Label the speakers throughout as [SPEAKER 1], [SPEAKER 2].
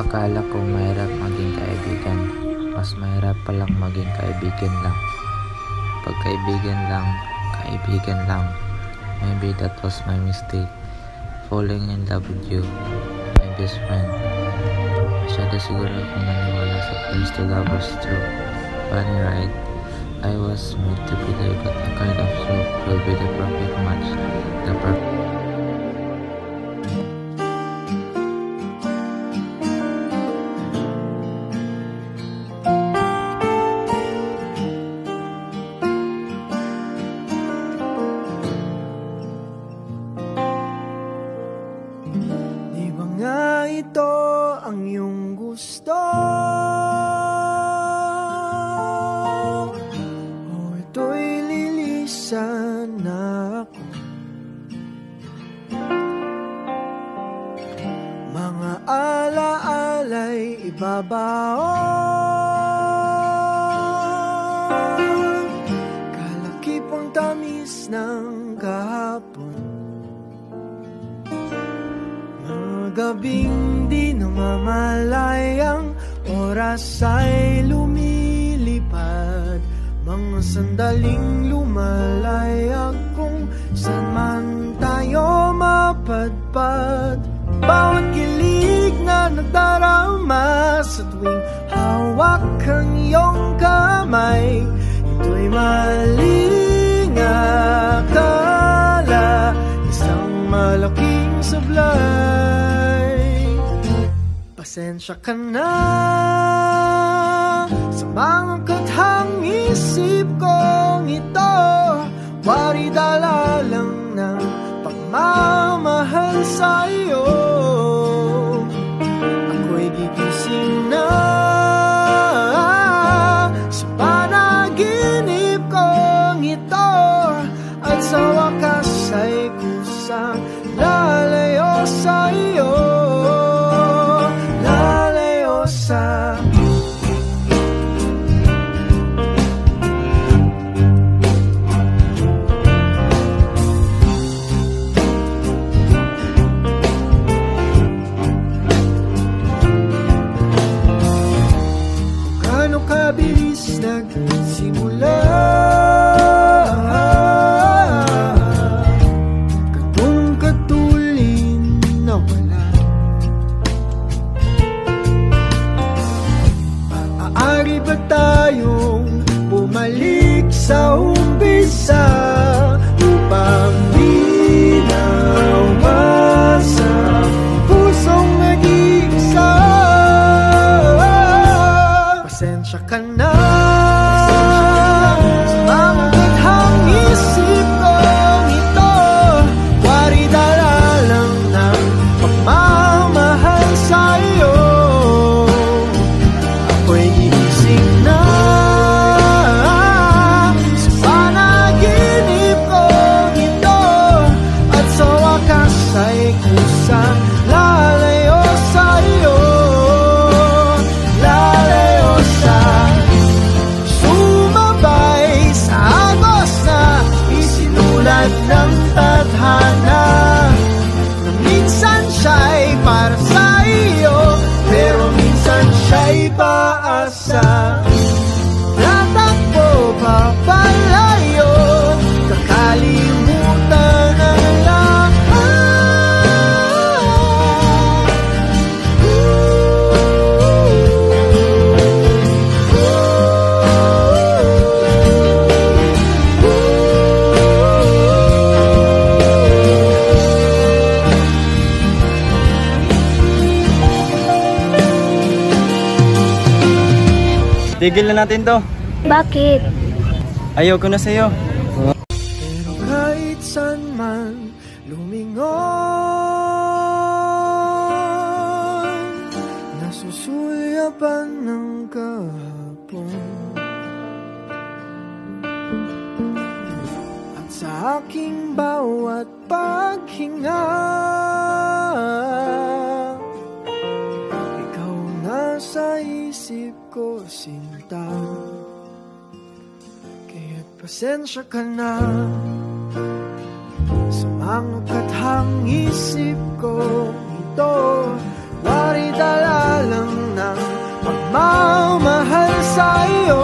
[SPEAKER 1] Akala ko mahirap maging kaibigan. Mas mahirap palang maging kaibigan lang. Pag kaibigan lang. Maybe that was my mistake. Falling in love with you, my best friend. Masyado siguro akong naniwala sa friends to lovers true. Funny right? I was made to believe that a kind of love will be the perfect match. The perfect
[SPEAKER 2] Di ba nga ito ang iyong gusto? O ito'y lilisan na ako? Mga alaala'y ibabaon, kalakipang tamis ng kahapon. Gabing di namamalayang oras ay lumilipad. Mga sandaling lumalayag kung saan man tayo mapadpad. Bawat kilig na nagdarama sa tuwing hawak ang iyong kamay, ito'y maling akala, isang malaking sablay. Pasensya ka na sa mga kathang isip kong ito. Wari dala lang ng pagmamahal sa'yo. Ako'y gigising na sa panaginip kong ito, at sa wakas ay kusang lalayo sa'yo. Gano'ng kabilis nagsimula, ganong katulin na wala. Maaari ba tayong bumalik sa umpisa upang di nawasak pusong nag-iisa? Pasensya ka na sa mga kathang isip kong ito. Wari dala lang ng pagmamahal sa'yo. Ako'y gising na sa panaginip kong ito, at sa wakas ay kusang lalayo sa'yo. Lalayo sa sumabay sa agos na isinulat ng tadhana, na minsan siya'y para sa iyo, pero minsan siya'y paasa. Tatakbo papalayo, kakalimutan ang lahat.
[SPEAKER 3] Tigil na natin to.
[SPEAKER 4] Bakit?
[SPEAKER 3] Ayoko na sa'yo.
[SPEAKER 2] Pero kahit saan man lumingon, nasusulyapan ng kahapon, at sa aking bawat paghinga, ikaw nasa isip ko, sinta. Kaya't pasensya ka na sa Ang kathang isip ko ito, wari dala lang ng pagmamahal sa iyo.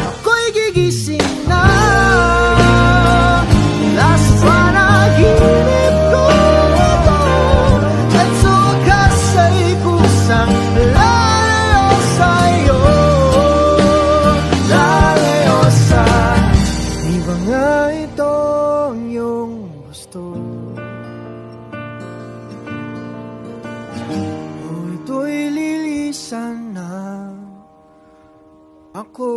[SPEAKER 2] Ako'y gigising na mula sa panaginip ko ito, at sa wakas ay kusang lalayo sa iyo, lalayo sa iba nga ito ang iyong gusto. O ito'y lilisan na ako.